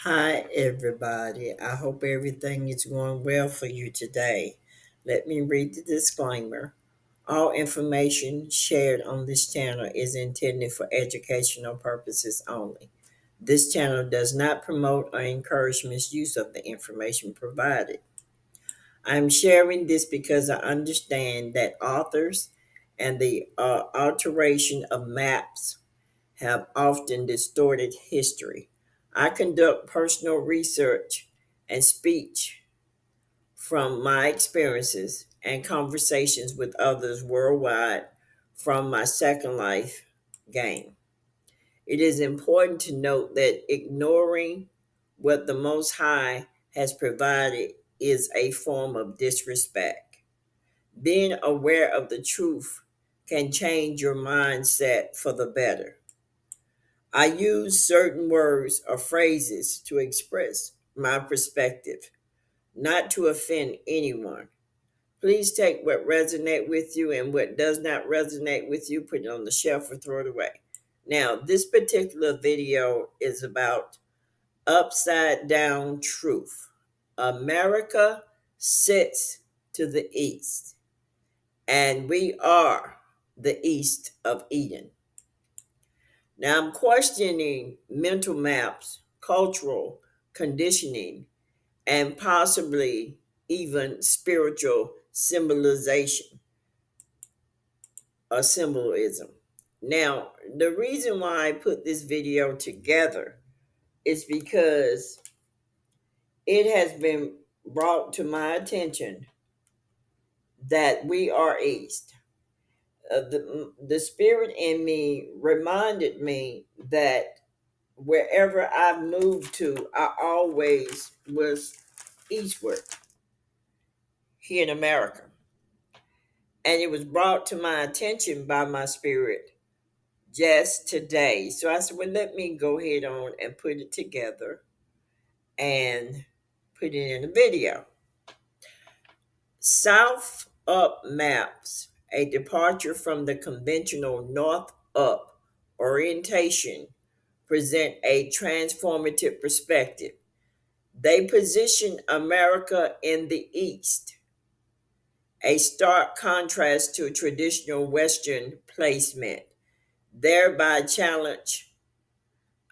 Hi, everybody. I hope everything is going well for you today. Let me read the disclaimer. All information shared on this channel is intended for educational purposes only. This channel does not promote or encourage misuse of the information provided. I'm sharing this because I understand that authors and the alteration of maps have often distorted history. I conduct personal research and speech from my experiences and conversations with others worldwide from my Second Life game. It is important to note that ignoring what the Most High has provided is a form of disrespect. Being aware of the truth can change your mindset for the better. I use certain words or phrases to express my perspective, not to offend anyone. Please take what resonates with you and what does not resonate with you, put it on the shelf or throw it away. Now, this particular video is about upside down truth. America sits to the east, and we are the east of Eden. Now I'm questioning mental maps, cultural conditioning, and possibly even spiritual symbolization or symbolism. Now, the reason why I put this video together is because it has been brought to my attention that we are East. The spirit in me reminded me that wherever I've moved to, I always was eastward here in America. And it was brought to my attention by my spirit just today. So I said, well, let me go ahead on and put it together and put it in a video. South up maps a departure from the conventional north up orientation present a transformative perspective. They position America in the East, a stark contrast to traditional Western placement, thereby challenge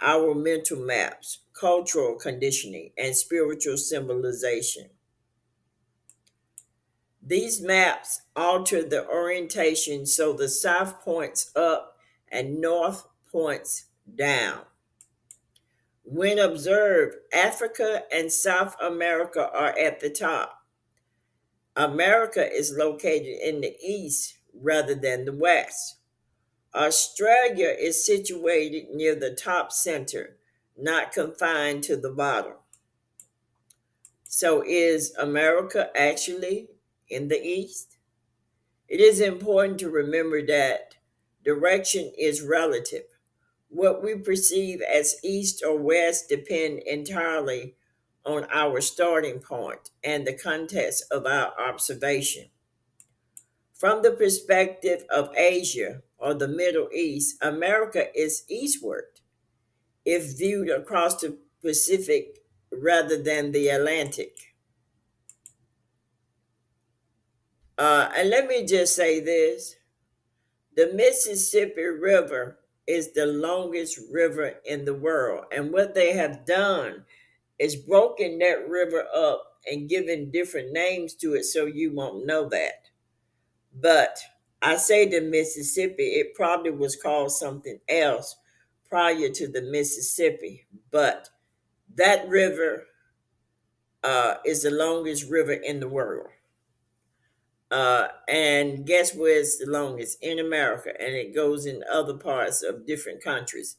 our mental maps, cultural conditioning, and spiritual symbolization. These maps alter the orientation so the south points up and north points down. When observed, Africa and South America are at the top. America is located in the east rather than the west. Australia is situated near the top center, not confined to the bottom. So, is America actually in the east? It is important to remember that direction is relative. What we perceive as east or west depend entirely on our starting point and the context of our observation. From the perspective of Asia or the Middle East, America is eastward if viewed across the Pacific rather than the Atlantic. And let me just say this, the Mississippi River is the longest river in the world. And what they have done is broken that river up and given different names to it so you won't know that. But I say the Mississippi, it probably was called something else prior to the Mississippi. But that river is the longest river in the world. And guess where it's the longest? In America, and it goes in other parts of different countries.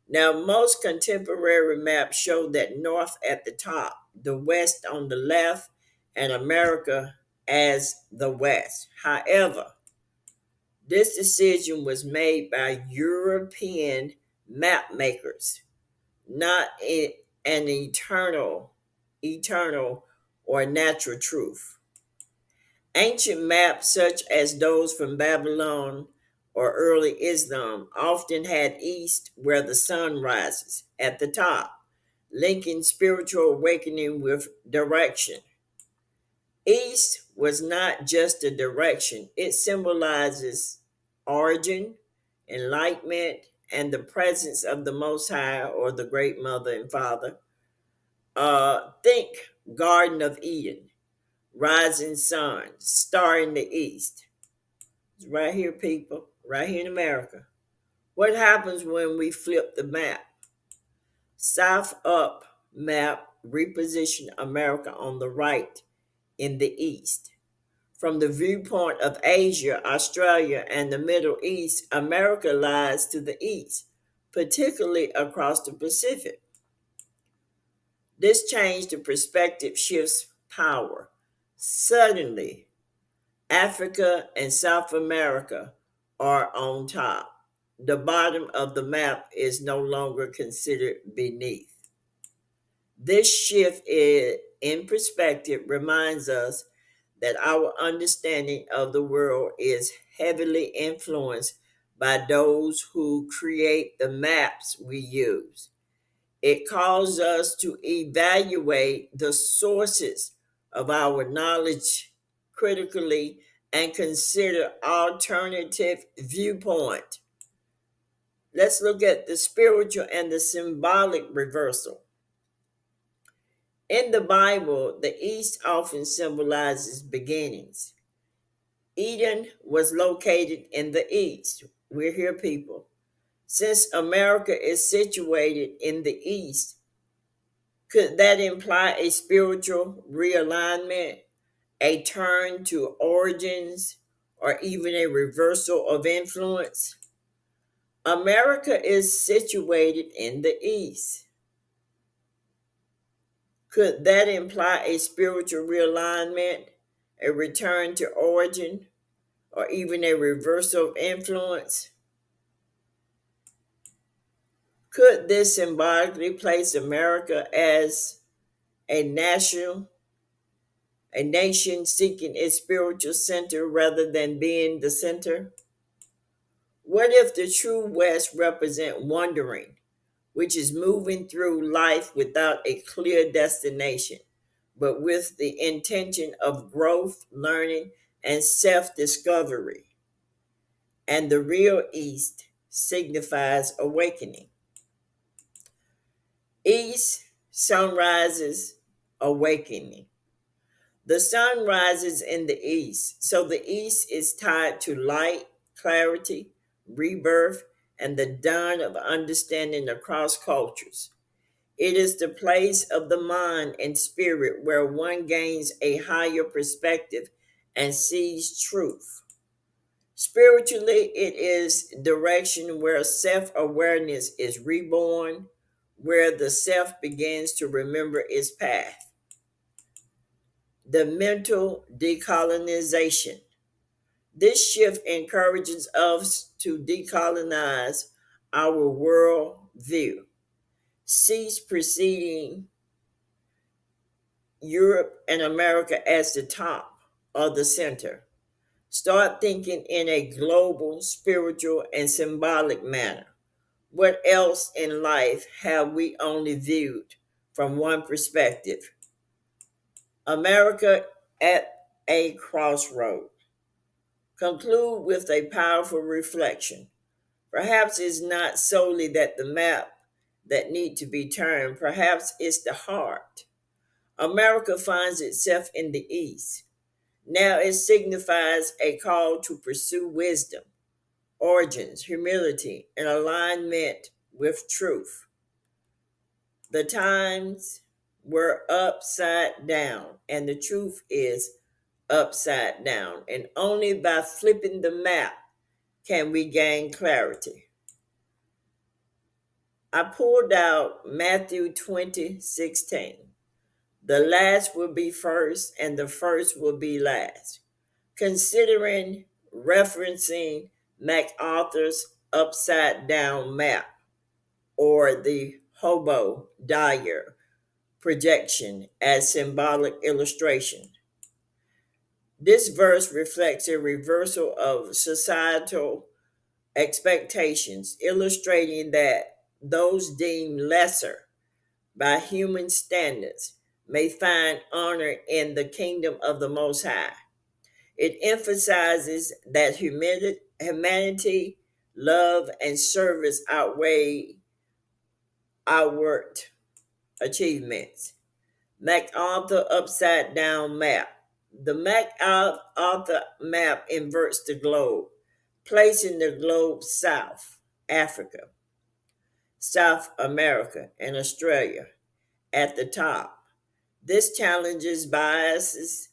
Now, most contemporary maps show that north at the top, the west on the left, and America as the west. However, this decision was made by European map makers, not an eternal or natural truth. Ancient maps, such as those from Babylon or early Islam, often had east where the sun rises at the top. linking spiritual awakening with direction. East was not just a direction, it symbolizes origin, enlightenment, and the presence of the Most High or the Great Mother and Father. Think Garden of Eden, rising sun, star in the east. It's right here, people, right here in America. What happens when we flip the map? South up map reposition America on the right in the east. From the viewpoint of Asia, Australia, and the Middle East, America lies to the east, particularly across the Pacific. This change to perspective shifts power. Suddenly, Africa and South America are on top. The bottom of the map is no longer considered beneath. This shift in perspective reminds us that our understanding of the world is heavily influenced by those who create the maps we use. It calls us to evaluate the sources of our knowledge critically and consider alternative viewpoint. Let's look at the spiritual and the symbolic reversal. In the Bible, the east often symbolizes beginnings. Eden was located in the east. We're here, people. Since America is situated in the east, could that imply a spiritual realignment, a turn to origins, or even a reversal of influence? America is situated in the east. Could that imply a spiritual realignment, a return to origin, or even a reversal of influence? Could this symbolically place America as a national, a nation seeking its spiritual center rather than being the center? What if the true West represent wandering, which is moving through life without a clear destination, but with the intention of growth, learning, and self-discovery? And the real East signifies awakening. East, sunrises, awakening. The sun rises in the east, so the east is tied to light, clarity, rebirth, and the dawn of understanding across cultures. It is the place of the mind and spirit where one gains a higher perspective and sees truth. Spiritually, it is direction where self awareness is reborn, where the self begins to remember its path. The mental decolonization. This shift encourages us to decolonize our world view, cease perceiving Europe and America as the top or the center. Start thinking in a global, spiritual, and symbolic manner. What else in life have we only viewed from one perspective? America at a crossroad. Conclude with a powerful reflection. Perhaps it's not solely that the map that need to be turned, perhaps it's the heart. America finds itself in the east. Now it signifies a call to pursue wisdom, origins, humility, and alignment with truth. The times were upside down, and the truth is upside down. And only by flipping the map can we gain clarity. I pulled out Matthew 20:16. The last will be first, and the first will be last. Considering referencing MacArthur's upside down map or the Hobo-Dyer projection as symbolic illustration. This verse reflects a reversal of societal expectations, illustrating that those deemed lesser by human standards may find honor in the kingdom of the Most High. It emphasizes that humanity, love, and service outweigh outward achievements. MacArthur upside down map. The MacArthur map inverts the globe, placing the globe south, Africa, South America, and Australia at the top. This challenges biases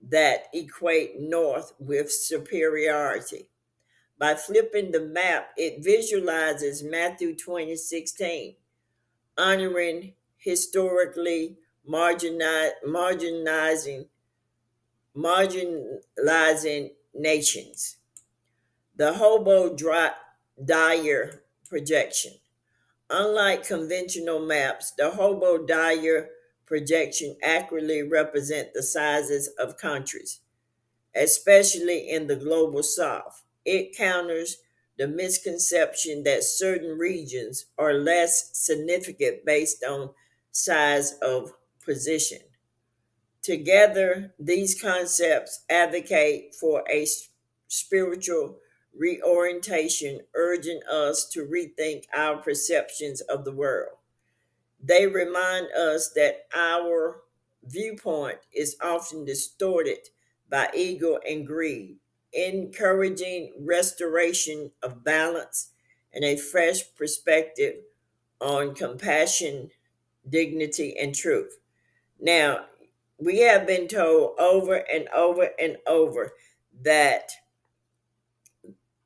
that equate north with superiority. By flipping the map, it visualizes Matthew 20:16, honoring historically marginalizing nations. The Hobo-Dyer projection. Unlike conventional maps, the Hobo-Dyer projection accurately represents the sizes of countries, especially in the global south. It counters the misconception that certain regions are less significant based on size of position. Together, these concepts advocate for a spiritual reorientation, urging us to rethink our perceptions of the world. They remind us that our viewpoint is often distorted by ego and greed, encouraging restoration of balance and a fresh perspective on compassion, dignity, and truth. Now, we have been told over and over and over that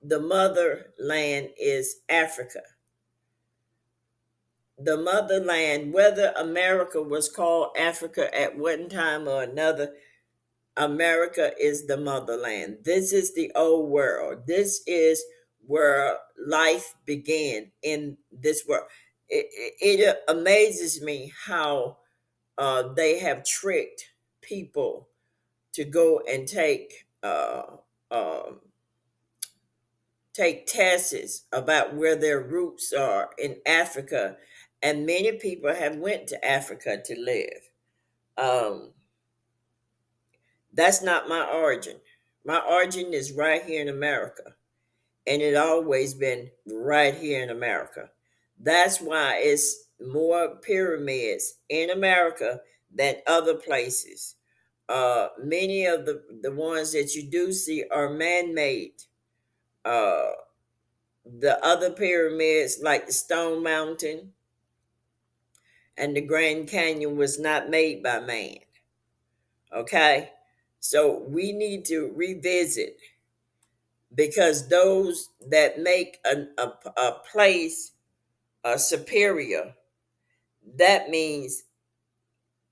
the motherland is Africa. The motherland, whether America was called Africa at one time or another, America is the motherland. This is the old world. This is where life began in this world. It amazes me how they have tricked people to go and um, take tests about where their roots are in Africa, and many people have went to Africa to live. Um, that's not my origin. My origin is right here in America, and it always been right here in America. That's why it's more pyramids in America than other places. Many of the ones that you do see are man-made. Uh, the other pyramids, like the Stone Mountain and the Grand Canyon, was not made by man. Okay, so we need to revisit, because those that make a place superior, that means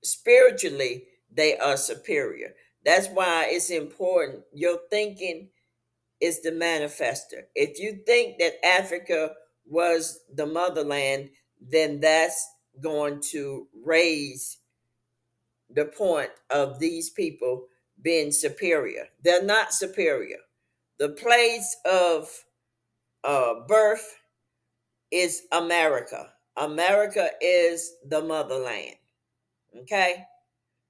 spiritually they are superior. That's why it's important. Your thinking is the manifester. If you think that Africa was the motherland, then that's going to raise the point of these people being superior. They're not superior. The place of birth is America. America is the motherland. Okay?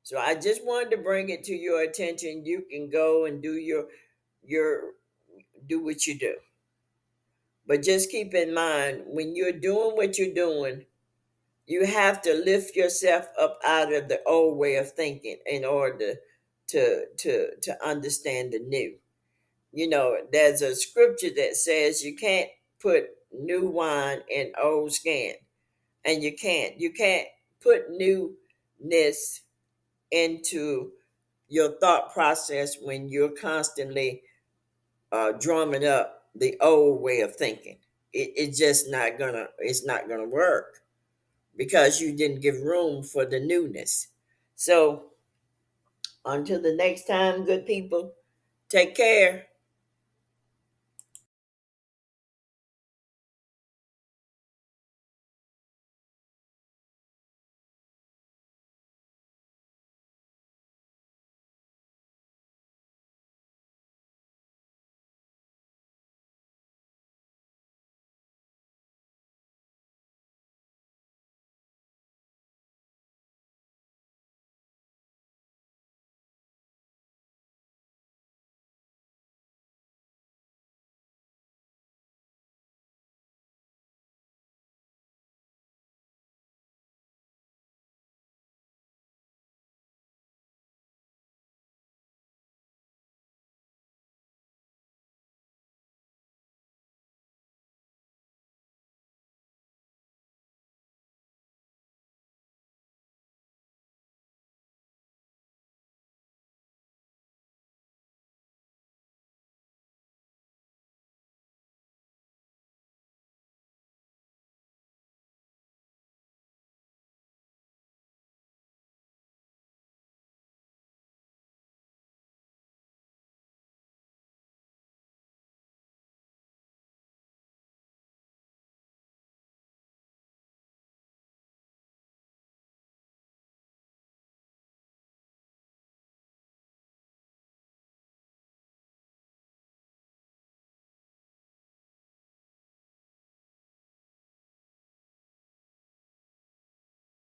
So I just wanted to bring it to your attention. You can go and your do what you do. But just keep in mind, when you're doing what you're doing, you have to lift yourself up out of the old way of thinking in order to understand the new. You know, there's a scripture that says you can't put new wine in old skin, and you can't put newness into your thought process when you're constantly drumming up the old way of thinking. It's just not gonna work, because you didn't give room for the newness. So until the next time, good people, take care.